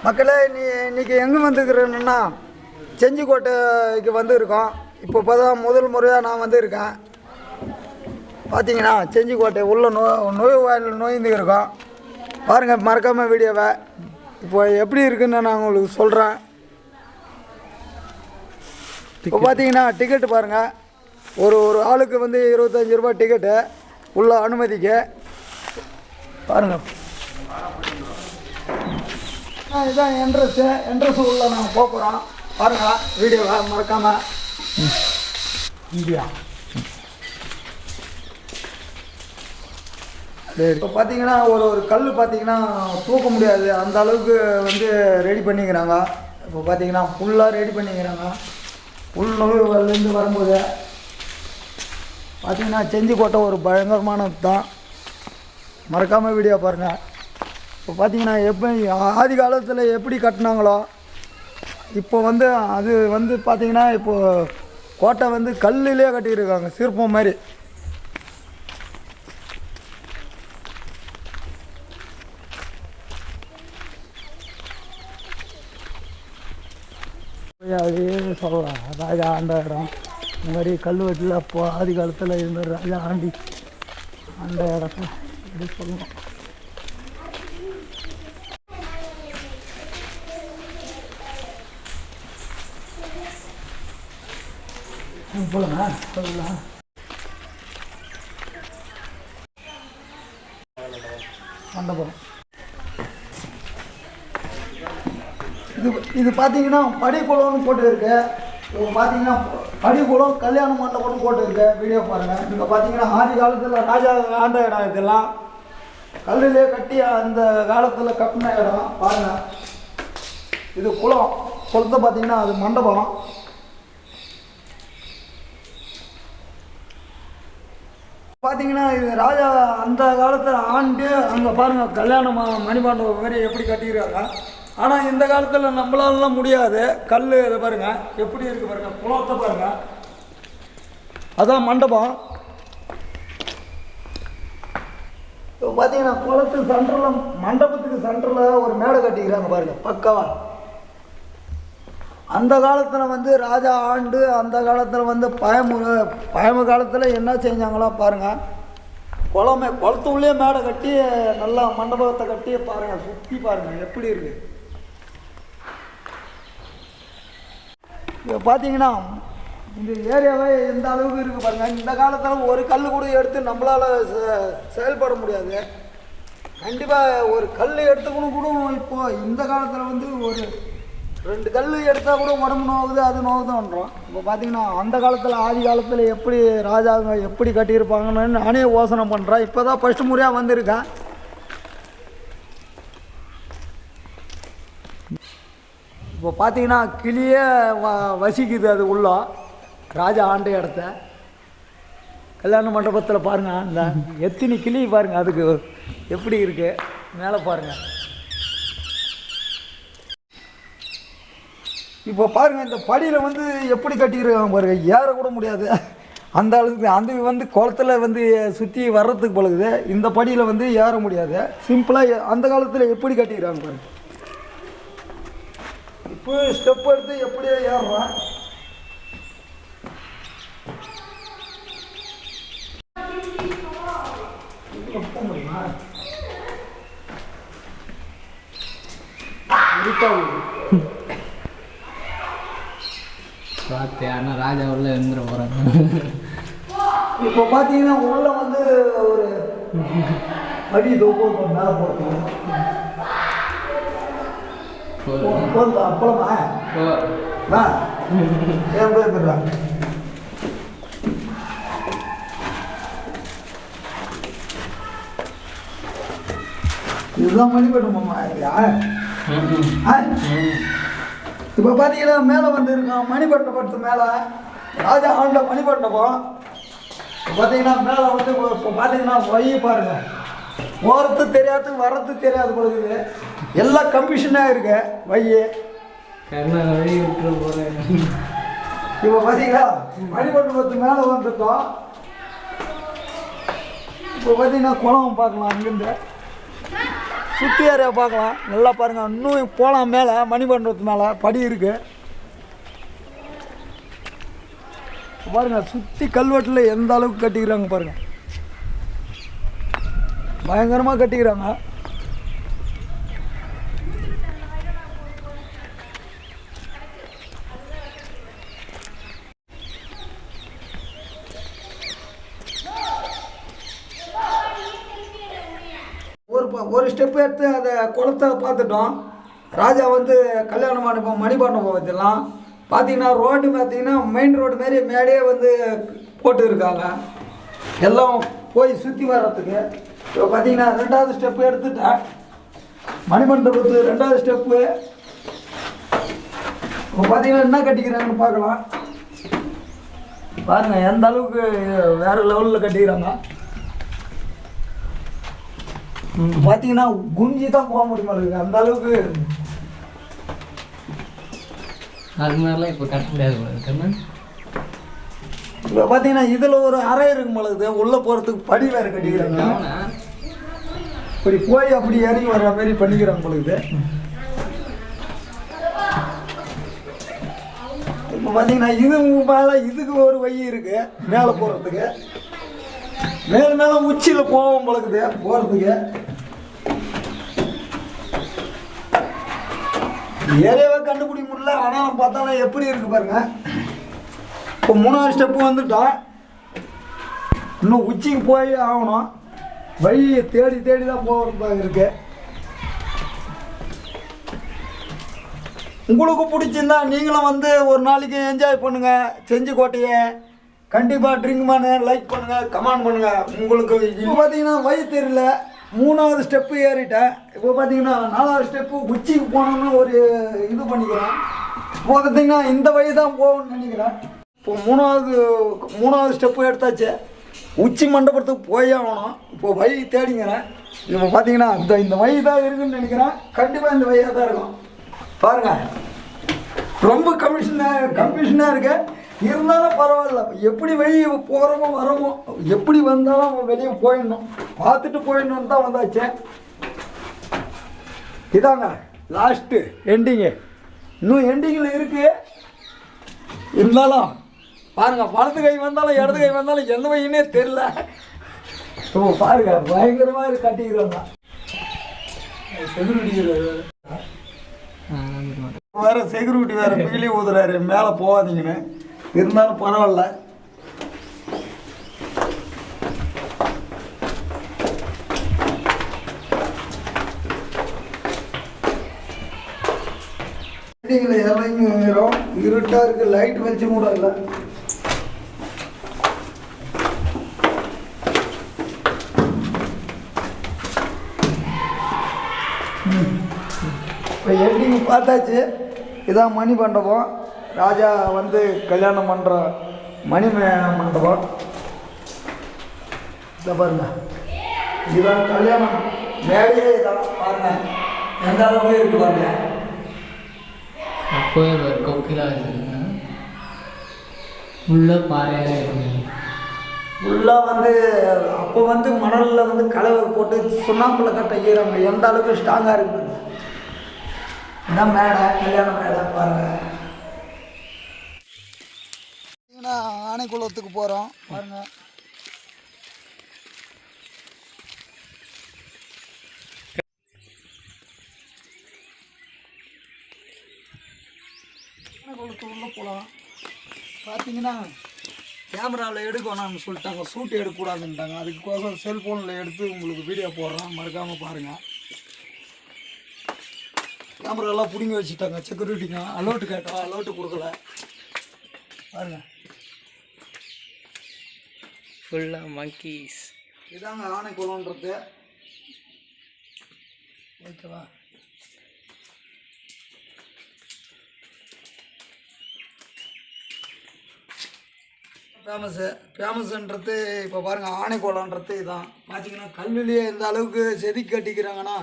மக்களே, இன்றைக்கி எங்கே வந்துருக்குறேன்னா செஞ்சிக்கோட்டைக்கு வந்துருக்கோம். இப்போ தான் முதல் முறையாக நான் வந்துருக்கேன். பார்த்தீங்கன்னா செஞ்சிக்கோட்டை உள்ள நோய்வாயில் நோய்ந்துருக்கோம். பாருங்கள், மறக்காமல் வீடியோவை. இப்போ எப்படி இருக்குன்னு நான் உங்களுக்கு சொல்கிறேன். இப்போ பார்த்தீங்கன்னா டிக்கெட்டு பாருங்கள், ஒரு ஆளுக்கு வந்து 25 ரூபா டிக்கெட்டு உள்ள அனுமதிக்கு. பாருங்கள், இதுதான் என்ட்ரன்ஸ் உள்ள நாங்கள் போகிறோம். பாருங்கள் வீடியோவை மறக்காமல். இந்தியா சரி. இப்போ பார்த்தீங்கன்னா ஒரு கல் பார்த்தீங்கன்னா தூக்க முடியாது, அந்த அளவுக்கு வந்து ரெடி பண்ணிக்கிறாங்க. இப்போ பார்த்தீங்கன்னா ஃபுல்லாக ரெடி பண்ணிக்கிறாங்க. உள் நோய்லேருந்து வரும்போது பார்த்தீங்கன்னா செஞ்சிக்கோட்டை ஒரு பயங்கரமானது தான். மறக்காமல் வீடியோ பாருங்கள். இப்போ பார்த்தீங்கன்னா எப்படி ஆதி காலத்தில் எப்படி கட்டினாங்களோ இப்போ வந்து அது வந்து பார்த்தீங்கன்னா இப்போது கோட்டை வந்து கல்லிலே கட்டியிருக்காங்க, சிற்பம் மாதிரி. அதே சொல்லலாம், ராஜா ஆண்ட இடம். இந்த மாதிரி கல்வெட்டில் அப்போ ஆதி காலத்தில் இருந்த ராஜா ஆண்ட இடத்த எப்படி சொல்லணும். போகலாமா? சொல்லலாம். மண்டபம் இது பார்த்தீங்கன்னா படிக்குளம்னு போட்டு இருக்கு. இப்போ பார்த்தீங்கன்னா படிக்குளம் கல்யாண மண்டபம்னு போட்டு இருக்கு. வீடியோ பாருங்கள். இங்கே பார்த்தீங்கன்னா ஆதி காலத்தில் ராஜா ஆண்ட இடம். இதெல்லாம் கல்லிலே கட்டி அந்த காலத்தில் கட்டின இடம். பாருங்கள், இது குளத்தை பார்த்தீங்கன்னா அது மண்டபம். பார்த்தீங்கன்னா இது ராஜா அந்த காலத்தில் ஆண்டு அங்கே பாருங்கள் கல்யாண மணிமண்டபம் மாதிரி எப்படி கட்டிக்கிறாங்க. ஆனால் இந்த காலத்தில் நம்மளாலாம் முடியாது. கல் இதை பாருங்கள் எப்படி இருக்குது பாருங்கள், குளத்தை பாருங்கள், அதான் மண்டபம். இப்போ பார்த்தீங்கன்னா குளத்து சென்டரில், மண்டபத்துக்கு சென்டரில் ஒரு மேடை கட்டிக்கிறாங்க பாருங்கள், பக்காவாக. அந்த காலத்தில் வந்து ராஜா ஆண்டு அந்த காலத்தில் வந்து பயமு காலத்தில் என்ன செஞ்சாங்களோ பாருங்கள். குளத்து உள்ளே மேடை கட்டி நல்லா மண்டபத்தை கட்டி பாருங்கள், சுற்றி பாருங்கள் எப்படி இருக்குது. இப்போ பார்த்தீங்கன்னா இந்த ஏரியாவே எந்த அளவுக்கு இருக்குது பாருங்கள். இந்த காலத்தில் ஒரு கல் கூட எடுத்து நம்மளால் செயல்பட முடியாது. கண்டிப்பாக ஒரு கல் எடுத்துக்கணும் கூட இப்போது இந்த காலத்தில் வந்து ஒரு 2 கல் எடுத்தால் கூட உடம்பு நோகுது, அது நோகுதுன்றோம். இப்போ பார்த்தீங்கன்னா அந்த காலத்தில் ஆதி காலத்தில் எப்படி ராஜாங்க எப்படி கட்டியிருப்பாங்கன்னு நானே யோசனை பண்ணுறேன். இப்போ தான் ஃபஸ்ட்டு முறையாக வந்திருக்கேன். இப்போ பார்த்தீங்கன்னா கிளியே வசிக்குது அது உள்ள ராஜா ஆண்ட இடத்த. கல்யாண மண்டபத்தில் பாருங்கள், இந்த எத்தனை கிளி பாருங்கள், அதுக்கு எப்படி இருக்குது மேலே பாருங்கள். இப்போ பாருங்கள், இந்த படியில் வந்து எப்படி கட்டிக்கிறாங்க பாருங்கள், ஏறக்கூட முடியாது அந்த அளவுக்கு. அந்த வந்து குளத்தில் வந்து சுற்றி வர்றதுக்கு பழகுது. இந்த படியில் வந்து ஏற முடியாது. சிம்பிளாக அந்த காலத்தில் எப்படி கட்டிக்கிறாங்க பாருங்கள். இப்போ ஸ்டெப் எடுத்து எப்படியே ஏறுறான். பார்த்தேன், ஆனால் ராஜா உள்ள எழுந்துட போகிறாங்க. இப்போ பார்த்தீங்கன்னா உள்ள வந்து ஒரு படி தொகுப்பு மேலே போட்டோம். அப்பளமா என் பேர் போயிடுறாங்க. இதுதான் மணிப்பட்டமாம்மா. இப்போ பார்த்தீங்கன்னா மேலே வந்து இருக்கான் மணிப்பட்டணத்து மேலே ராஜா ஆண்ட மணிப்பட்டணம். இப்போ பார்த்தீங்கன்னா மேலே வந்து இப்போ பார்த்தீங்கன்னா வழி பாருங்கள், போகிறது தெரியாது வர்றது தெரியாது போகுது. எல்லாம் கன்ஃபியூஷனாக இருக்கு வழி. வழி விட்டு போகிறேன். இப்போ பார்த்தீங்களா மணிப்பட்டணத்து மேலே வந்துட்டோம். இப்போ பார்த்தீங்கன்னா குளம் பார்க்கலாம் அங்கேருந்து. சுற்றி ஏரியா பார்க்கலாம். நல்லா பாருங்கள், இன்னும் போகலாம். மேலே மணிமண்டபத்து மேலே படி இருக்குது பாருங்கள். சுற்றி கல்வெட்டில் எந்த அளவுக்கு கட்டிக்கிறாங்க பாருங்கள், பயங்கரமாக கட்டிக்கிறாங்க. ஒரு ஸ்டெப்பு எடுத்து அதை குளத்தை பார்த்துட்டோம். ராஜா வந்து கல்யாண மண்டபம் மணிமண்டபம் வச்சிடலாம். பார்த்தீங்கன்னா ரோடு பார்த்தீங்கன்னா மெயின் ரோடு மாரி மேலேயே வந்து போட்டு இருக்காங்க. எல்லாம் போய் சுற்றி வர்றதுக்கு. இப்போ பார்த்தீங்கன்னா 2வது ஸ்டெப்பு எடுத்துட்டேன். மணிமண்டபத்து 2வது ஸ்டெப்பு. இப்போ பார்த்தீங்கன்னா என்ன கட்டிக்கிறாங்கன்னு பார்க்கலாம். பாருங்கள் எந்த அளவுக்கு வேறு லெவலில் கட்டிக்கிறாங்க. பார்த்தீங்கன்னா குஞ்சி தான் போக முடியுமா அந்த அளவுக்கு. அது மாதிரிலாம் இப்போ கட்ட முடியாது. இப்போ பார்த்தீங்கன்னா இதில் ஒரு அறை இருக்கும் பொழுது உள்ளே போகிறதுக்கு படி வேறு கட்டிக்கிறாங்க. இப்படி போய் அப்படி இறங்கி வர்ற மாதிரி பண்ணிக்கிறாங்க பொழுது. இப்போ பார்த்தீங்கன்னா இது மேலே இதுக்கு ஒரு வழி இருக்குது மேலே போகிறதுக்கு. மேலே உச்சியில் போகும் பொழுது போகிறதுக்கு. ஏரியாவை கண்டுபிடிக்க முடியல. ஆனால் பார்த்தாலும் எப்படி இருக்கு பாருங்க. இப்போ 3வது ஸ்டெப்பு வந்துட்டோம். இன்னும் உச்சிக்கு போய் ஆகணும். வழியை தேடி தேடி தான் போகிறதாக இருக்கு. உங்களுக்கு பிடிச்சிருந்தா நீங்களும் வந்து ஒரு நாளைக்கு என்ஜாய் பண்ணுங்கள். செஞ்சிக்கோட்டையை கண்டிப்பாக ட்ரிங்க் பண்ணு, லைக் பண்ணுங்கள், கமெண்ட் பண்ணுங்கள். உங்களுக்கு இப்போ பார்த்தீங்கன்னா வழி தெரியல. 3வது ஸ்டெப்பு ஏறிட்டேன். இப்போ பார்த்தீங்கன்னா 4வது ஸ்டெப்பு உச்சிக்கு போகணுன்னு ஒரு இது பண்ணிக்கிறேன். இப்போ பார்த்தீங்கன்னா இந்த வழி தான் போகணும்னு நினைக்கிறேன். இப்போ 3வது ஸ்டெப்பு எடுத்தாச்சு. உச்சி மண்டபத்துக்கு போய் ஆகணும். இப்போ வழி தேடிங்கிறேன். இப்போ பார்த்தீங்கன்னா இந்த வழி தான் இருக்குன்னு நினைக்கிறேன். கண்டிப்பாக இந்த வழியாக தான் இருக்கும். பாருங்கள் ரொம்ப கன்ஃபியூஷனாக இருக்கு. இருந்தாலும் பரவாயில்ல. எப்படி வெளியே போகிறோமோ வரோமோ, எப்படி வந்தாலும் வெளியே போயிடணும். பார்த்துட்டு போயிடணுன்னு தான் வந்தாச்சு. இதாங்க லாஸ்ட்டு எண்டிங்கு. இன்னும் எண்டிங்கில் இருக்குது. இருந்தாலும் பாருங்கள், வலது கை வந்தாலும் இடது கை வந்தாலும் எந்த வழின்னே தெரில. ஓ பாருங்கள் பயங்கரமாக கட்டிக்கிறோம். செக்யூரிட்டி வேறு செக்யூரிட்டி வேறு பிகிலி ஊதுறாரு மேலே போகாதீங்கன்னு. இருந்தாலும் பரவாயில்ல. இறங்கிடும். இருட்டாக இருக்குது. லைட் வெளிச்சம் கூட இல்லை. இப்போ எண்டிங் பார்த்தாச்சு. இதான் மணி மண்டபம். ராஜா வந்து கல்யாணம் பண்ணுற மணி மண்டபம். இதை பாருங்க, இதுதான் கல்யாணம் மேலேயே. இதான் பாருங்க எந்த அளவுக்கு இருக்கு பாருங்க. அப்போவே கொக்கிலாக இருக்குங்க. உள்ள பாறையாக இருக்குங்க. ஃபுல்லாக வந்து அப்போ வந்து மணலில் வந்து கலவை போட்டு சுண்ணாம்பில் கட்ட ஈரங்க. எந்த அளவுக்கு ஸ்ட்ராங்காக இருக்குது. இதான் மேடை, கல்யாண மேடை பாருங்கள். ஆனைக்குளத்துக்கு போகிறோம் பாருங்கள். ஆனைக்குளத்துக்குள்ளே போகலாம். பார்த்தீங்கன்னா கேமராவில் எடுக்கணும்னு சொல்லிட்டாங்க. ஷூட் எடுக்கக்கூடாதுன்ட்டாங்க. அதுக்கோசம் செல்ஃபோனில் எடுத்து உங்களுக்கு வீடியோ போடுறோம். மறக்காமல் பாருங்கள். கேமராலாம் பிடிங்கி வச்சுட்டாங்க. செக்யூரிட்டிங்க அலோட்டு கேட்டோம், அலோட்டு கொடுக்கல. பாருங்கள் ஃபுல்லாக மங்கீஸ். இதாங்க ஆனைக்குளம்ன்றது. ஓகேவா? ஃபேமஸ்ன்றது இப்போ பாருங்கள். ஆனைக்குளம்ன்றது இதான். பார்த்தீங்கன்னா கல்விலேயே எந்த அளவுக்கு செதுக்கி கட்டிக்கிறாங்கன்னா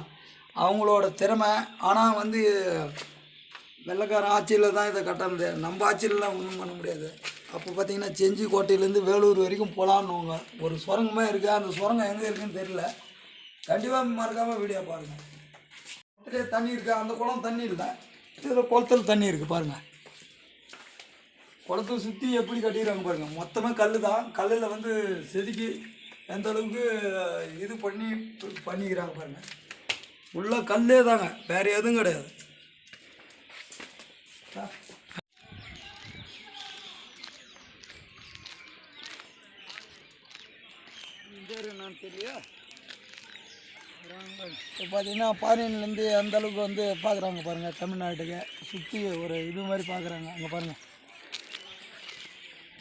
அவங்களோட திறமை. ஆனால் வந்து வெள்ளைக்காரன் ஆட்சியில் தான் இதை கட்டணுது. நம்ம ஆட்சியிலலாம் ஒன்றும் பண்ண முடியாது. அப்போ பார்த்தீங்கன்னா செஞ்சிக்கோட்டையிலேருந்து வேலூர் வரைக்கும் போகலான்னுவாங்க. ஒரு சுரங்கமாக இருக்குது. அந்த சுரங்கம் எங்கே இருக்குதுன்னு தெரியல. கண்டிப்பாக மறக்காமல் வீடியோ பாருங்கள். இதே தண்ணி இருக்குது, அந்த குளம் தண்ணி இல்லை, இதில் குளத்தில் தண்ணி இருக்குது பாருங்கள். குளத்தை சுற்றி எப்படி கட்டிக்கிறாங்க பாருங்கள். மொத்தமே கல் தான். கல்லில் வந்து செதுக்கி எந்த அளவுக்கு இது பண்ணிக்கிறாங்க பாருங்கள். உள்ள கல்லே தாங்க, வேறு எதுவும் கிடையாது. நான் தெரியல. இப்போ பார்த்தீங்கன்னா ஃபாரின்லேருந்து அந்த அளவுக்கு வந்து பார்க்குறாங்க பாருங்கள். தமிழ்நாட்டுக்கு சுற்றி ஒரு இது மாதிரி பார்க்குறாங்க. அங்கே பாருங்கள்,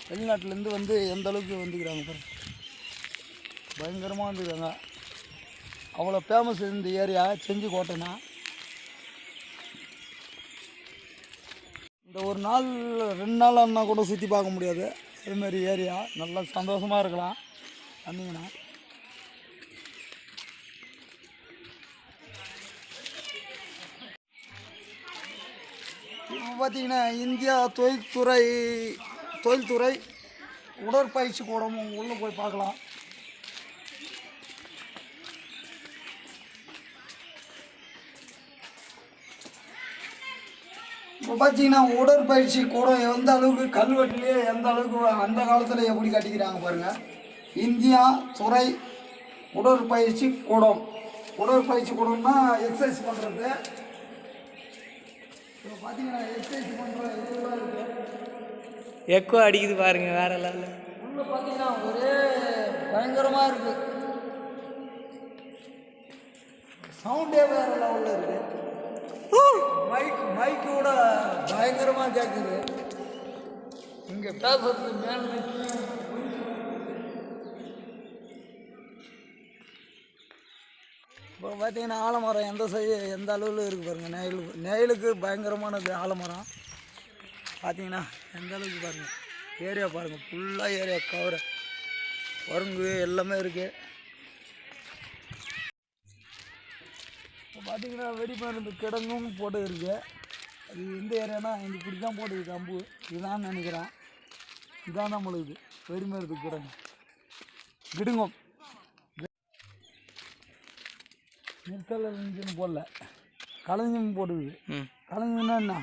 வெளிநாட்டிலேருந்து வந்து எந்த அளவுக்கு வந்துக்கிறாங்க பாருங்கள். பயங்கரமாக வந்துக்கிறாங்க. அவ்வளோ ஃபேமஸ் இந்த ஏரியா செஞ்சிக்கோட்டைனா. இந்த ஒரு நாள் 2 நாள் ஆனா கூட சுற்றி பார்க்க முடியாது. அதேமாதிரி ஏரியா நல்லா சந்தோஷமாக இருக்கலாம் வந்தீங்கன்னா. இப்போ பார்த்தீங்கன்னா இந்தியா தொழில்துறை உடற்பயிற்சி கூடமும் உள்ளே போய் பார்க்கலாம். இப்போ பார்த்தீங்கன்னா உடற்பயிற்சி கூடம் எந்த அளவுக்கு கல்வெட்டுலேயே எந்த அளவுக்கு அந்த காலத்தில் எப்படி கட்டிக்கிறாங்க பாருங்கள். இந்தியா துறை உடற்பயிற்சி கூடம். உடற்பயிற்சி கூடம்னா எக்ஸசைஸ் பண்ணுறது. இப்போ பார்த்தீங்கன்னா எக்ஸசைஸ் பண்ணுற இதெல்லாம் இருக்குது. எக்கோ அடிக்குது பாருங்க, வேற லெவலில். உள்ள பார்த்தீங்கன்னா ஒரே பயங்கரமாக இருக்குது. சவுண்டே வேறு லெவலில் இருக்குது. மைக்கோட பயங்கரமாக கேட்குது. இங்கே பேசுறது மேலே. இப்போ பார்த்தீங்கன்னா ஆலமரம் எந்த அளவில் இருக்குது பாருங்கள். நெயிலுக்கு பயங்கரமானது ஆலமரம். பார்த்தீங்கன்னா எந்த அளவுக்கு பாருங்கள். ஏரியா பாருங்கள், ஃபுல்லாக ஏரியா கவர குரங்கு எல்லாமே இருக்குது. இப்போ பார்த்தீங்கன்னா வெடிமருந்து கிடங்கும் போட்டு இருக்குது. அது எந்த ஏரியானா இங்கே இப்படி தான் போட்டுருக்கு கம்பு. இதுதான் நினைக்கிறேன். இதுதான் நம்மளுக்கு வெடிமருந்து கிடங்கு கிடுங்கும். நெற்கலஞ்சுன்னு போடல, கலைஞ்சும் போடுது. கலைஞ்சுன்னா என்ன?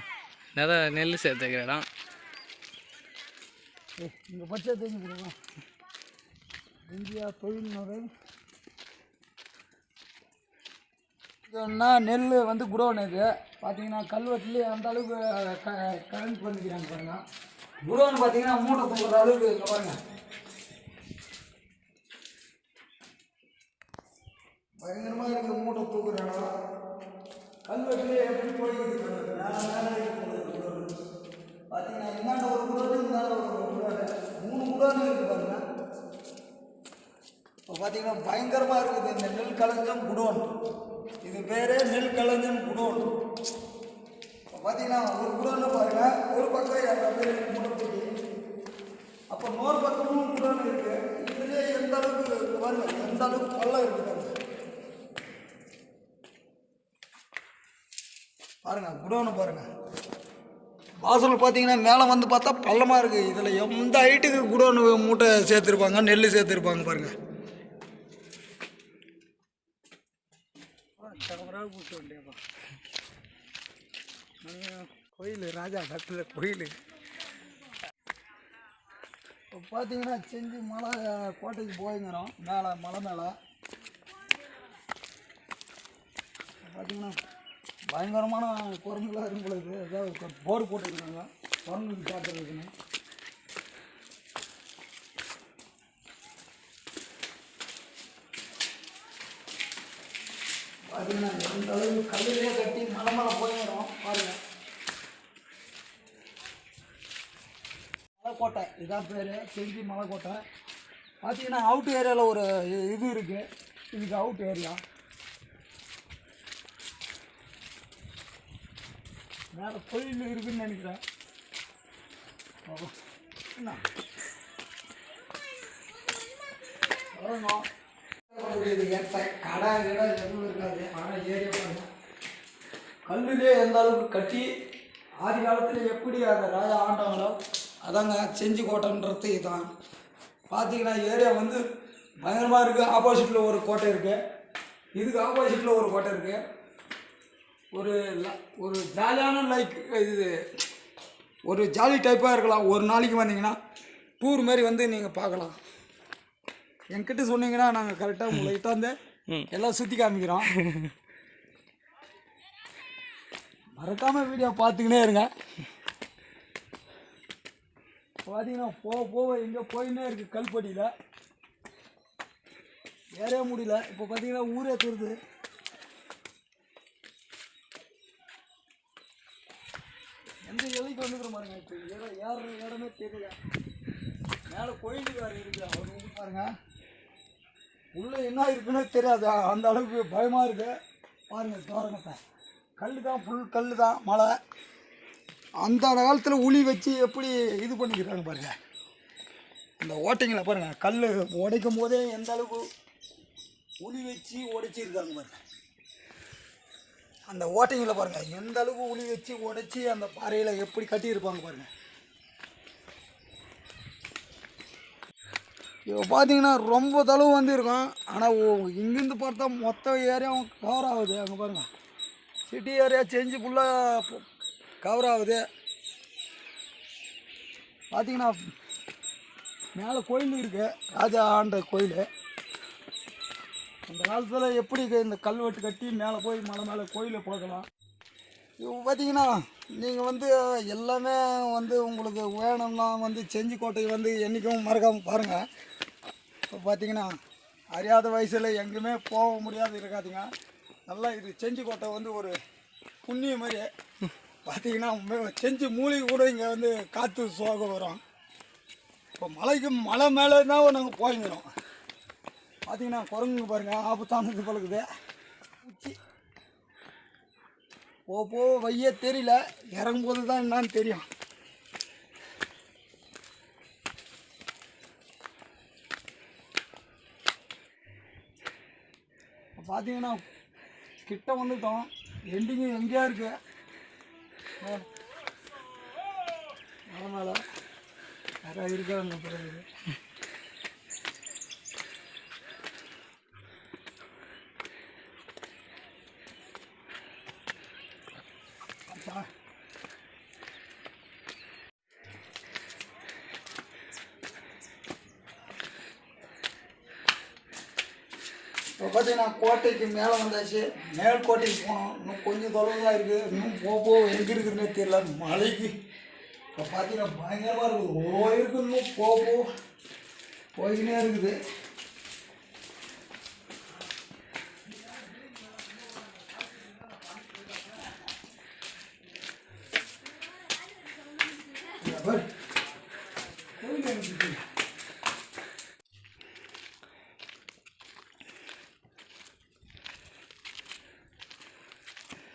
நெல் சேர்த்துக்கிறேன். இங்கே பச்சை தெரிஞ்சு கொடுங்க. இந்தியா தொழில்முறை இதுன்னா நெல் வந்து குடோன். இது பார்த்தீங்கன்னா கல்வெட்டுலேயே அந்த அளவுக்கு கரண்ட் பண்ணிக்கிறாங்க பாருங்கள். குடோன் பார்த்தீங்கன்னா மூட்டை தூக்குற அளவுக்கு இங்கே பாருங்கள். பயங்கரமாக இருக்குது மூட்டை தூக்குற இடம். கல்வெட்டுலேயே எப்படி போய்கிட்டு பார்த்தீங்கன்னா இந்தாண்ட ஒரு குடோனு, இந்தாண்ட ஒரு குடோனு, 3 குடோனு இருக்குது பாருங்கள். இப்போ பார்த்தீங்கன்னா பயங்கரமாக இருக்குது இந்த நெல் களஞ்சம் குடோன். இது பேர் நெல் களஞ்சம் குடோன். இப்போ பார்த்தீங்கன்னா ஒரு குடோன்னு பாருங்கள். ஒரு பக்கம் 2 பேர் மூட்டை தூக்கி, அப்போ இன்னொரு பக்கமும் குடோன் இருக்குது. இதுலேயே எந்த அளவுக்கு பாருங்கள், எந்த அளவுக்கு பள்ளம் இருக்குது பாருங்கள். குடோனு பாருங்கள். வாசல் பார்த்தீங்கன்னா மேலே வந்து பார்த்தா பள்ளமாக இருக்குது. இதில் எந்த ஹைட்டுக்கு குடோனு மூட்டை சேர்த்துருப்பாங்க, நெல் சேர்த்துருப்பாங்க பாருங்கள். கோயில் ராஜா கட்டுற கோயில். இப்போ பார்த்தீங்கன்னா செஞ்சு மலை கோட்டைக்கு போய்ங்கிறோம். மேலே மலை மேலே பார்த்தீங்கன்னா பயங்கரமான குரங்குலாம் இருக்கும் பொழுது ஏதாவது போர்டு போட்டுருக்காங்க குரங்குக்கு காட்டுறதுக்குன்னு. பார்த்தீங்கன்னா எந்த அளவுக்கு கல்லிலே கட்டி மலை மேலே போய்க்கிறோம் பாருங்கள். மலைக்கோட்டை இதான் பேர், செஞ்சி மலைக்கோட்டை. பார்த்தீங்கன்னா அவுட் ஏரியாவில் ஒரு இது இருக்குது. இதுக்கு அவுட் ஏரியா. வேறு கோயில் இருக்குதுன்னு நினைக்கிறேன். என்ன வரணும் கடை எதுவும் இருக்காது. ஆனால் ஏரியா பாருங்க, கல்லுலே எந்த அளவுக்கு கட்டி ஆதி காலத்தில் எப்படி அந்த ராஜா ஆண்டாங்களோ அதாங்க செஞ்சிக்கோட்டைன்றது இதுதான். பார்த்தீங்கன்னா ஏரியா வந்து பயங்கரமாக இருக்குது. ஆப்போசிட்டில் ஒரு கோட்டை இருக்குது, இதுக்கு ஆப்போசிட்டில் ஒரு கோட்டை இருக்குது. ஒரு ஒரு ஜாலியான இது ஒரு ஜாலி டைப்பாக இருக்கலாம். ஒரு நாளைக்கு வந்தீங்கன்னா டூர் மாதிரி வந்து நீங்கள் பார்க்கலாம். என்கிட்ட சொன்னீங்கன்னா நாங்கள் கரெக்டாக உங்களை கிட்டாந்து எல்லாம் சுற்றி காமிக்கிறோம். மறக்காமல் வீடியோ பார்த்துக்கினே இருங்க. பார்த்தீங்கன்னா போக எங்கே போயின்னே இருக்குது. கல்பட்டியில் ஏறவே முடியல. இப்போ பார்த்தீங்கன்னா ஊரே தெரியுது. எந்த எல்லைக்கு வந்துக்கிற பாருங்க. இப்போ ஏற இடமே தெரியல. மேலே கோயில் வேறு இருக்குது. அவர் வந்து பாருங்க உள்ளே என்ன இருக்குன்னு தெரியாது. அந்த அளவுக்கு பயமாக இருக்குது. பாருங்கள் தோரணத்தை கல் தான், ஃபுல் கல் தான். மழை அந்த காலத்தில் உளி வச்சு எப்படி இது பண்ணிக்கிறாங்க பாருங்கள். அந்த ஓட்டைங்களை பாருங்கள். கல் உடைக்கும் போதே எந்த அளவுக்கு உளி வச்சு உடைச்சிருக்காங்க பாருங்கள். அந்த ஓட்டைங்களை பாருங்கள் எந்த அளவுக்கு உளி வச்சு உடைச்சி அந்த பாறையில் எப்படி கட்டியிருப்பாங்க பாருங்கள். இப்போ பார்த்தீங்கன்னா ரொம்ப தொலைவு வந்துருக்கும். ஆனால் இங்கேருந்து பார்த்தா மொத்த ஏரியாவும் கவர் ஆகுது. அங்கே பாருங்கள் சிட்டி ஏரியா செஞ்சு ஃபுல்லாக கவர் ஆகுது. பார்த்தீங்கன்னா மேலே கோயில் இருக்குது. ராஜா ஆண்ட கோயில். அந்த காலத்தில் எப்படி இந்த கல்வெட்டு கட்டி மேலே போய் மலை மேலே கோயிலை பார்க்கலாம். இப்போ பார்த்தீங்கன்னா நீங்கள் வந்து எல்லாமே வந்து உங்களுக்கு வேணும்னா வந்து செஞ்சிக்கோட்டை வந்து என்றைக்கும் மறக்காமல் பாருங்கள். இப்போ பார்த்தீங்கன்னா அறியாத வயசில் எங்கேயுமே போக முடியாது இருக்காதுங்க. நல்லா இது செஞ்சிக்கோட்டை வந்து ஒரு புண்ணிய மாதிரி. பார்த்தீங்கன்னா செஞ்சு மூலிகை கூட இங்கே வந்து காற்று சோகம் வரும். இப்போ மலை மேலே தான் நாங்கள் போய்க்கிறோம். பார்த்தீங்கன்னா குரங்குங்க பாருங்கள் ஆபத்தானது பழகுது. உச்சி போ வையே தெரியல. இறங்கும்போது தான் என்னான்னு தெரியும். பார்த்தீங்கன்னா கிட்ட வந்துட்டோம். எண்டிங்கு எங்கேயா இருக்கு மலை மேலே யாராவது இருக்காங்க பிறகு. இப்போ பார்த்தீங்கன்னா கோட்டைக்கு மேலே வந்தாச்சு. மேல் கோட்டைக்கு போனோம். இன்னும் கொஞ்சம் தொலைவு தான் இருக்குது. இன்னும் போக எங்கே இருக்குதுன்னே தெரியல மலைக்கு. இப்போ பார்த்தீங்கன்னா பயங்கரமாக இருக்குது. இருக்குது இன்னும் போய்கினே இருக்குது.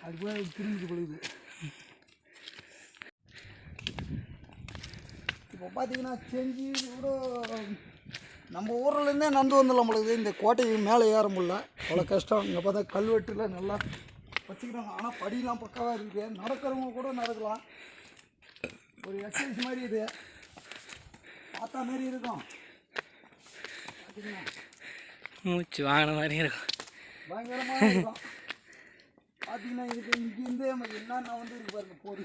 அது போய் திரும்பி பொழுது. இப்போ பார்த்தீங்கன்னா செஞ்சு கூட நம்ம ஊர்லேருந்தே நடந்து வந்துடலாம் பொழுது. இந்த கோட்டைக்கு மேலே ஏற முடியல. அவ்வளோ கஷ்டம். இங்கே பார்த்தா கல்வெட்டில் நல்லா வச்சுக்கிறாங்க. ஆனால் படியெலாம் பக்காவாக இருக்குது. நடக்கிறவங்க கூட நடக்கலாம். ஒரு எக்ஸசைஸ் மாதிரி இது பார்த்தா மாரி இருக்கும். பார்த்தீங்கன்னா மூச்சு வாங்கின மாதிரி இருக்கும். பயங்கரமாக இருக்கும். பார்த்தீங்கன்னா இதுக்கு இங்கேருந்தே என்னென்ன வந்து இருக்கு பாருங்க. போது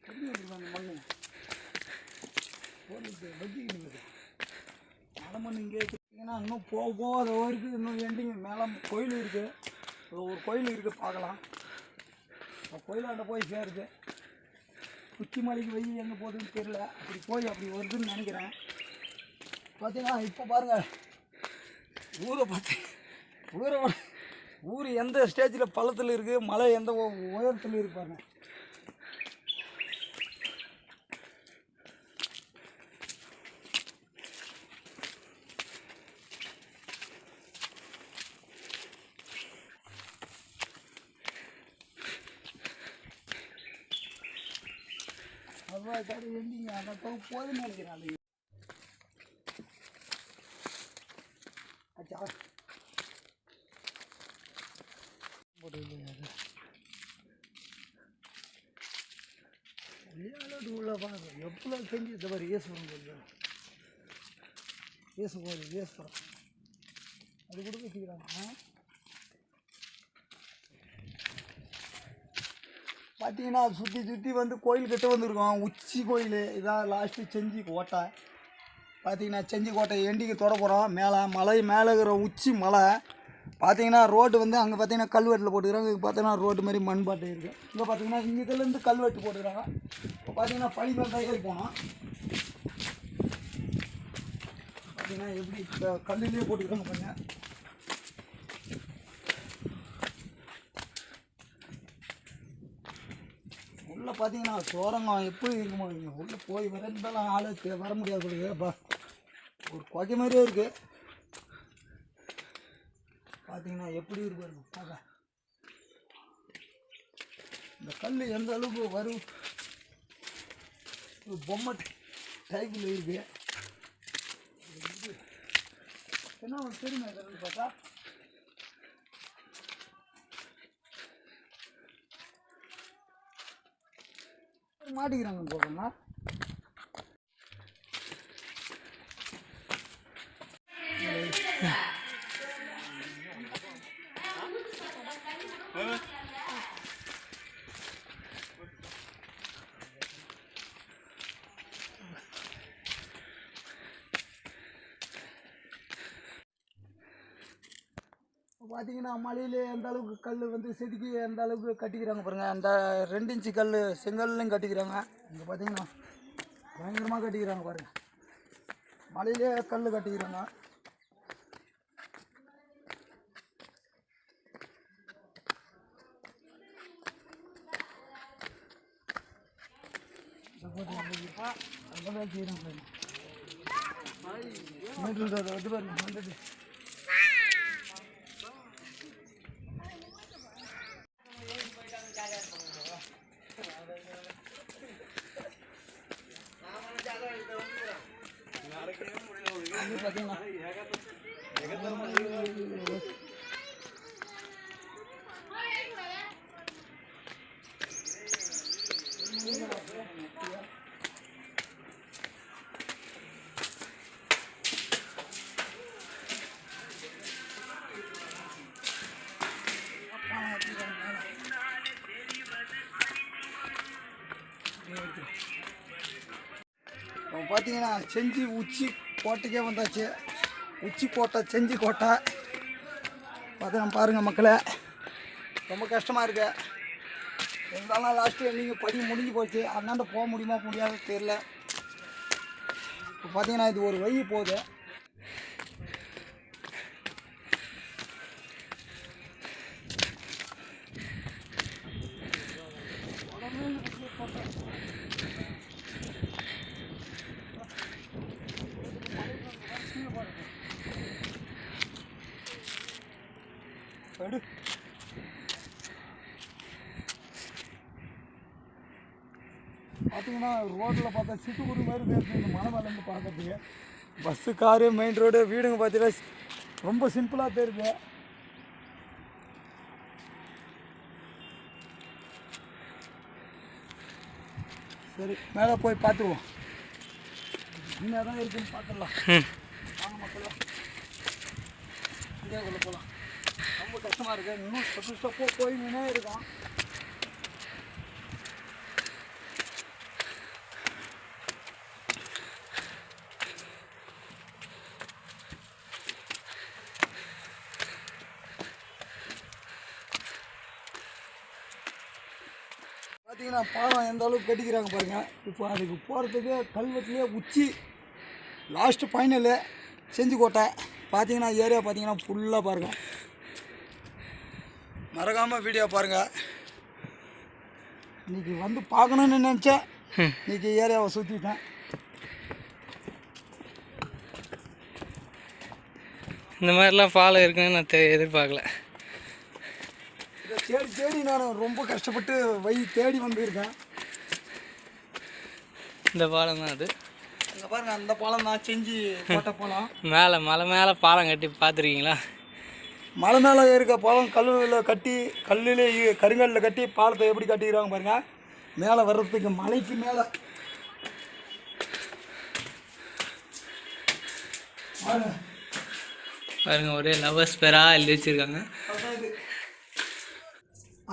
எப்படி வந்துருக்காங்க மண்ணு போட்டு வச்சுக்கிட்டு மலை மண் இங்கே வச்சுருக்கீங்கன்னா இன்னும் போக அது இருக்குது. இன்னும் எண்டிங்க மேலே கோயில் இருக்குது. ஒரு கோயில் இருக்குது பார்க்கலாம். கோயிலாண்ட போய் சேருது. உச்சி மலைக்கு வெயில் எங்கே போகுதுன்னு தெரியல. அப்படி போய் அப்படி வருதுன்னு நினைக்கிறேன். பார்த்தீங்கன்னா இப்போ பாருங்கள் ஊரை பார்த்து ஊர் எந்த ஸ்டேஜில் பள்ளத்தில் இருக்குது, மலை எந்த உயரத்தில் இருப்பாங்க. அதான் கடை எண்டிங்க அதை போதுன்னு நினைக்கிறேன். அது அச்சா உள்ள பாருங்க எவ்வளோ செஞ்சு இந்த மாதிரி ஈஸ்வரன் கோயில். ஈஸ்வரம் அது கூட வச்சுக்கிறாங்க. பார்த்தீங்கன்னா சுற்றி சுற்றி வந்து கோயில் கிட்ட வந்துருக்கோம். உச்சி கோயில் இதான் லாஸ்ட்டு செஞ்சி கோட்டை. பார்த்தீங்கன்னா செஞ்சி கோட்டை எண்டிக்கு தொட போகிறோம். மேலே மலை மேலே இருக்கிற உச்சி மலை. பார்த்தீங்கன்னா ரோடு வந்து அங்கே பார்த்தீங்கன்னா கல்வெட்டில் போட்டுக்கிறாங்க. இங்கே பார்த்தீங்கன்னா ரோடு மாதிரி மண்பாட்டு இருக்குது. இங்கே பார்த்தீங்கன்னா இங்கேருந்து கல்வெட்டு போட்டுக்கிறாங்க. இப்போ பார்த்தீங்கன்னா பனி மேல் தான் ஏறி போனோம். பார்த்தீங்கன்னா எப்படி இப்போ கல்லுலேயே போட்டுக்கிறாங்க பாருங்க. உள்ளே பார்த்தீங்கன்னா சோரங்கம் எப்படி இருக்குமோ இங்கே உள்ளே போய் வரந்தாலும் ஆளு வர முடியாது சொல்லுங்கப்பா. ஒரு கொகை மாதிரியே இருக்குது. பார்த்தீங்கன்னா எப்படி இருக்கு பார்க்க. இந்த கல் எந்த அளவுக்கு வரும் பொம்மை டைப்பில் இருக்கு. என்ன உங்களுக்கு தெரியுமா கல் பார்த்தா? மாட்டிக்கிறாங்கன்னு சொல்கிறேங்க. பார்த்தீங்கன்னா மலையில் எந்த அளவுக்கு கல் வந்து செதுக்கி எந்த அளவுக்கு கட்டிக்கிறாங்க பாருங்கள். அந்த 2 இன்ச்சு கல் செங்கல்லையும் கட்டிக்கிறாங்க. இங்கே பார்த்தீங்கன்னா பயங்கரமாக கட்டிக்கிறாங்க பாருங்கள். மலையிலே கல் கட்டிக்கிறாங்க. பார்த்தீங்கன்னா செஞ்சி உச்சி கோட்டைக்கே வந்தாச்சு. உச்சி கோட்டை செஞ்சி கோட்டை பார்த்தீங்கன்னா பாருங்கள் மக்களே, ரொம்ப கஷ்டமாக இருக்கு. இருந்தாலும் லாஸ்ட்டு நீங்கள் படி முடிஞ்சு போச்சு. அண்ணாண்ட போக முடியுமா முடியாது தெரியல. இப்போ பார்த்தீங்கன்னா இது ஒரு வழி போகுது. பார்த்தீங்கன்னா ரோட்டில் பார்த்தா சிட்டுக்குடி மாதிரி இருக்குது இந்த மலை மேலேருந்து பார்க்கறதுக்கு. பஸ்ஸு காரு மெயின் ரோடு வீடுங்க பார்த்தீங்கன்னா ரொம்ப சிம்பிளாக தெரியுது. சரி மேலே போய் பார்த்துருவோம். என்ன தான் இருக்குன்னு பார்த்துடலாம். வாங்க மக்களே, இந்தியாவுக்குள்ளே போகலாம். ரொம்ப கஷ்டமாக இருக்குது. இன்னும் ஸ்டெப்பு போயின்னே இருக்கும். பார்த்தீங்கன்னா பாலம் எந்த அளவுக்கு கட்டிக்கிறாங்க பாருங்கள். இப்போ அதுக்கு போகிறதுக்கு கல்வெட்டுலேயே உச்சி லாஸ்ட்டு ஃபைனலு செஞ்சிக்கோட்டை. பார்த்தீங்கன்னா ஏரியா பார்த்தீங்கன்னா ஃபுல்லாக பாருங்கள். மறக்காமல் வீடியோ பாருங்கள். இன்றைக்கி வந்து பார்க்கணுன்னு நினச்சேன். இன்றைக்கி ஏரியாவை சுற்றிட்டேன். இந்த மாதிரிலாம் ஃபாலோ இருக்குன்னு நான் எதிர்பார்க்கல. இதை தேடி தேடி நான் ரொம்ப கஷ்டப்பட்டு தேடி வந்துருக்கேன். இந்த பாலம் தான் அது. அங்கே பாருங்கள், அந்த பாலம் தான் செஞ்சி கோட்டை பாலம். மேலே மலை மேலே பாலம் கட்டி பார்த்துருக்கீங்களா? மலை மேலே இருக்க பாலம் கல்லில் கட்டி கல்லில் கருங்கல்லில் கட்டி பாலத்தை எப்படி கட்டிக்கிறாங்க பாருங்கள். மேலே வர்றதுக்கு மலைக்கு மேலே பாருங்க, ஒரே லவ்வர்ஸ் பேராக எழுதி வச்சுருக்காங்க.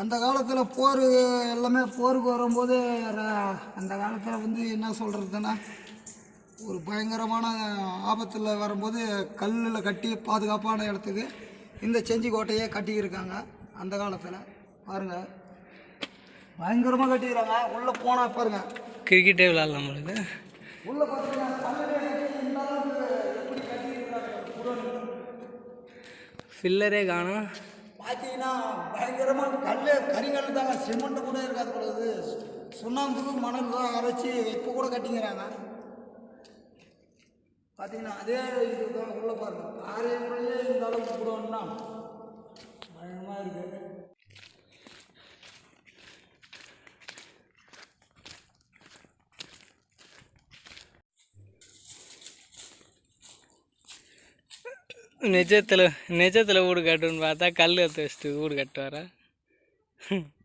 அந்த காலத்தில் போர் எல்லாமே போருக்கு வரும்போது அந்த காலத்தில் வந்து என்ன சொல்கிறதுன்னா ஒரு பயங்கரமான ஆபத்தில் வரும்போது கல்லில் கட்டி பாதுகாப்பான இடத்துக்கு இந்த செஞ்சி கோட்டையை கட்டியிருக்காங்க. அந்த காலத்தில் பாருங்கள் பயங்கரமாக கட்டிக்கிறாங்க. உள்ளே போனால் பாருங்கள் கிரிக்கெட்டே விளாட்லாம் நம்மளுக்கு. உள்ளே பார்த்தீங்கன்னா எப்படி கட்டியிருக்காங்க ஃபில்லரே காணும். பார்த்தீங்கன்னா பயங்கரமாக கரிங்கல் தாங்க, சிமெண்ட்டு கூட இருக்காது பொழுது சுண்ணாம்புக்கு மணல் தான் அரைச்சி இப்போ கூட கட்டிக்கிறாங்க. பார்த்தீங்கன்னா அதே இதுதான் உள்ளே பாருங்கள் ஆரையுள்ளே இந்த அளவுக்கு கூடன்னா பயங்கரமாக இருக்குது. நிஜத்தில் வீடு கட்டுன்னு பார்த்தா கல் எடுத்து வச்சுட்டு வீடு கட்டுவாரா?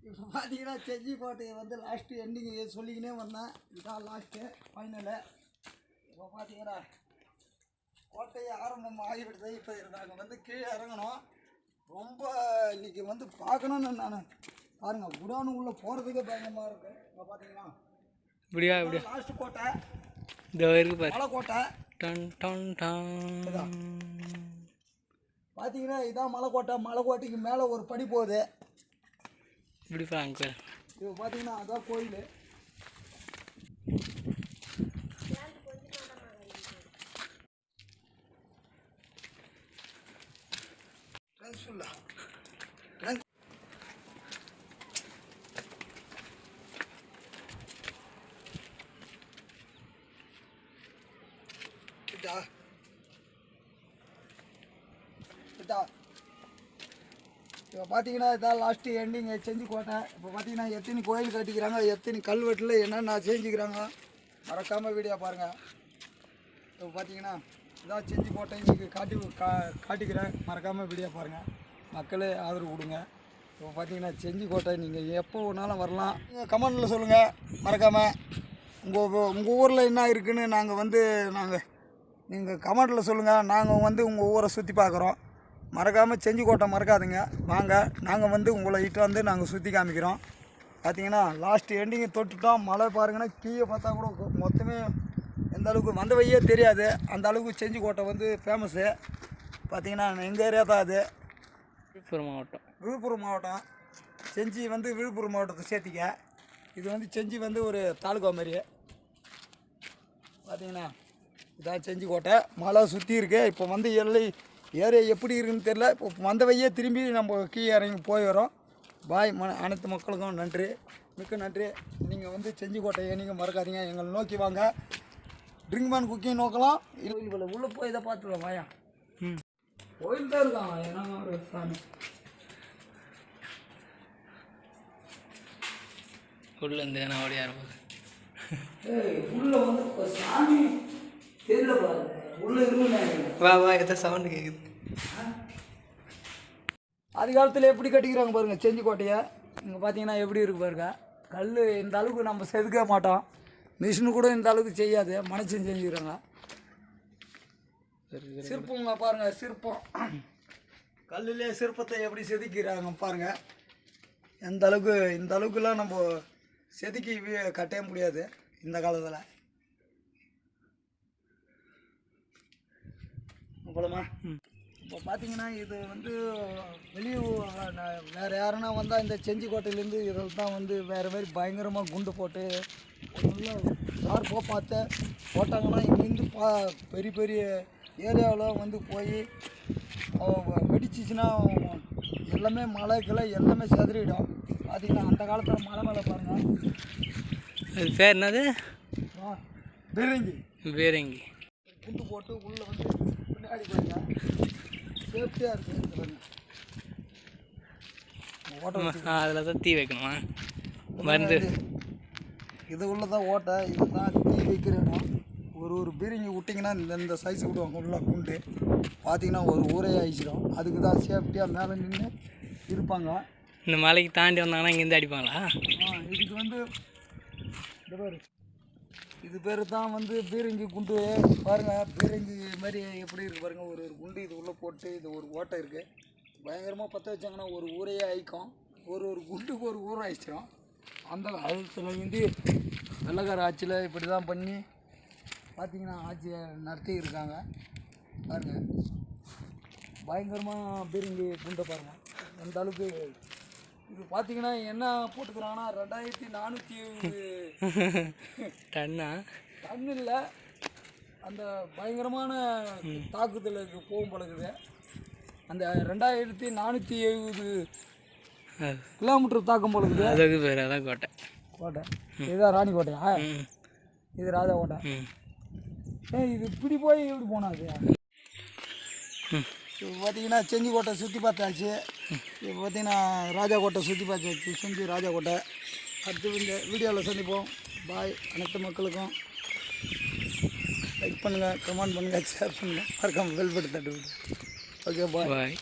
இப்போ பார்த்தீங்கன்னா செஞ்சி கோட்டையை வந்து லாஸ்ட்டு எண்டிங்கு சொல்லிக்கினே வந்தேன். இதுதான் லாஸ்ட்டு ஃபைனலு. இப்போ பார்த்தீங்கன்னா கோட்டையை ஆரம்பம் ஆகிவிடுது. இப்போ நாங்கள் வந்து கீழே இறங்கணும். ரொம்ப இன்றைக்கி வந்து பார்க்கணுன்னு நான் பாருங்கள் குடானு உள்ளே போகிறதுக்கே பயங்கரமாக இருக்குது. இப்போ பார்த்தீங்கன்னா இப்படியா லாஸ்ட்டு கோட்டை இதோ இருக்கு பாரு, மலைக்கோட்டை. Done done done. பார்த்தீங்கன்னா இதான் மலைக்கோட்டை. மலைக்கோட்டைக்கு மேலே ஒரு படி போகுது. இப்படி பாருங்க. இப்போ பார்த்தீங்கன்னா அதான் கோயில். இப்போ பார்த்தீங்கன்னா இதான் லாஸ்ட்டு எண்டிங் செஞ்சி கோட்டை. இப்போ பார்த்தீங்கன்னா எத்தனை கோயில் கட்டிக்கிறாங்க, எத்தனை கல்வெட்டில் என்னென்ன செஞ்சுக்கிறாங்க மறக்காமல் வீடியோ பாருங்கள். இப்போ பார்த்தீங்கன்னா இதான் செஞ்சி கோட்டை இன்றைக்கி காட்டிக்கிறேன். மறக்காமல் வீடியோ பாருங்கள், மக்களே ஆதரவு கொடுங்க. இப்போ பார்த்தீங்கன்னா செஞ்சி கோட்டை நீங்கள் எப்போ வேணாலும் வரலாம். நீங்கள் கமெண்டில் சொல்லுங்கள் மறக்காமல். உங்கள் ஊரில் என்ன இருக்குதுன்னு நீங்கள் கமெண்டில் சொல்லுங்கள். நாங்கள் வந்து உங்கள் ஊரை சுற்றி பார்க்குறோம். மறக்காமல் செஞ்சி கோட்டை மறக்காதுங்க. வாங்க, நாங்கள் வந்து உங்களை வந்து நாங்கள் சுற்றி காமிக்கிறோம். பார்த்தீங்கன்னா லாஸ்ட் எண்டிங்கை தொட்டுட்டோம். மழை பாருங்கன்னா கீழே பார்த்தா கூட மொத்தமே எந்த அளவுக்கு வந்த வழியே தெரியாது. அந்த அளவுக்கு செஞ்சி கோட்டை வந்து ஃபேமஸ்ஸு. பார்த்தீங்கன்னா எங்கள் ஏரியா தான் அது. விழுப்புரம் மாவட்டம். செஞ்சி வந்து விழுப்புரம் மாவட்டத்தை சேர்த்திக்க. இது வந்து செஞ்சி வந்து ஒரு தாலுகா மாதிரி. பார்த்தீங்கன்னா இதான் செஞ்சி கோட்டை. மழை சுற்றி இருக்குது. இப்போ வந்து ஏரியா எப்படி இருக்குன்னு தெரியல. இப்போ வந்த வழியே திரும்பி நம்ம கீழே இறங்கி போய் வரோம். பாய் அனைத்து மக்களுக்கும் நன்றி, மிக்க நன்றி. நீங்கள் வந்து செஞ்சி கோட்டையை நீங்கள் மறக்காதீங்க. எங்களை நோக்கி வாங்க. ட்ரிங்க்மேன் குக்கிங் நோக்கலாம். இல்லை உள்ளே போய் இதை பார்த்துருவோம். வாயா கோயில் தான் இருக்கான். ஏன்னா ஒரு சாமி உள்ளேருந்து நான் ஓடியா இருப்பேன். உள்ள வந்து இப்போ சாமி தெரியல பாருங்க. உள்ளே இருக்கு. வா எதோ சவுண்டு கேட்குது. அதிகாலத்தில் எப்படி கட்டிக்கிறாங்க பாருங்கள் செஞ்சி கோட்டையை. இங்கே பார்த்தீங்கன்னா எப்படி இருக்குது பாருங்க. கல் இந்த அளவுக்கு நம்ம செதுக்க மாட்டோம். மிஷினு கூட இந்த அளவுக்கு செய்யாது. மனுஷன் செஞ்சுக்கிறாங்க. சிற்பங்க பாருங்கள், சிற்பம் கல்லுலே சிற்பத்தை எப்படி செதுக்கிறாங்க பாருங்கள். இந்த அளவுக்குலாம் நம்ம செதுக்கி கட்டவே முடியாது இந்த காலத்தில். போலமா இப்போ பார்த்தீங்கன்னா இது வந்து வெளியூர் வேறு யாருன்னா வந்தால் இந்த செஞ்சி கோட்டையிலேருந்து இதில் தான் வந்து வேறு மாதிரி பயங்கரமாக குண்டு போட்டு நல்லா ஷார்ப்பாக பார்த்து போட்டாங்கன்னா இங்கேருந்து பெரிய பெரிய ஏரியாவில் வந்து போய் வெடிச்சிச்சின்னா எல்லாமே மலைகளை எல்லாமே செதறிடும். பார்த்தீங்கன்னா அந்த காலத்தில் மலை மேலே பாருங்கள். அது பேர் என்னது? பீரங்கி. குண்டு போட்டு உள்ளே வந்து பின்னாடி போயிருங்க. சேஃப்டியாக இருக்குது. ஓட்டை அதில் தான் தீ வைக்கணுமா மருந்து? இது உள்ள தான் ஓட்டை. இதுதான் தீ வைக்கிற இடம். ஒரு பீரங்கி விட்டிங்கன்னா இந்த சைஸ் விடுவாங்க உள்ள குண்டு. பார்த்தீங்கன்னா ஒரு ஊரே ஆயிடுச்சிடும். அதுக்கு தான் சேஃப்டியாக மேலே நின்று இருப்பாங்க. இந்த மலைக்கு தாண்டி வந்தாங்கன்னா இங்கேருந்து அடிப்பாங்களா? இதுக்கு வந்து இந்த பேர் இது பேர் தான் வந்து பீரங்கி குண்டு. பாருங்கள் பீரங்கி மாதிரி எப்படி இருக்குது பாருங்கள். ஒரு குண்டு இது உள்ளே போட்டு இது ஒரு ஓட்டை இருக்குது. பயங்கரமாக பற்ற வச்சாங்கன்னா ஒரு ஊரையே ஆயிக்கும். ஒரு குண்டுக்கு ஒரு ஊர் ஆயிடுச்சோம். அந்த காலத்தில் வந்து வெள்ளைக்கார ஆட்சியில் இப்படி தான் பண்ணி பார்த்திங்கன்னா ஆட்சியை நடத்தி இருக்காங்க. பாருங்க பயங்கரமாக பீரங்கி குண்டை பாருங்கள் அந்த அளவுக்கு. இது பார்த்தீங்கன்னா என்ன போட்டுக்கிறாங்கன்னா 2470 டன் இல்லை, அந்த பயங்கரமான தாக்குதலுக்கு போகும் பழகுது. அந்த 2470 கிலோமீட்டர் தாக்கம் பழகுது. அதுக்கு பேர் அதான் கோட்டை. கோட்டை இதுதான் ராணி கோட்டையா? இது ராஜா கோட்டை. இது இப்படி போய் எப்படி போனாது? இப்போ பார்த்தீங்கன்னா செஞ்சி கோட்டை சுற்றி பார்த்தாச்சு. இப்போ பார்த்தீங்கன்னா ராஜா கோட்டை சுற்றி பார்த்தாச்சு. செஞ்சி ராஜா கோட்டை. அடுத்து இந்த வீடியோவில் சந்திப்போம். பாய். அனைத்து மக்களுக்கும் லைக் பண்ணுங்கள், கமெண்ட் பண்ணுங்கள், ஷேர் பண்ணுங்கள், மறக்காமல் பெல் பட்டன் தட்டு. Okay bye.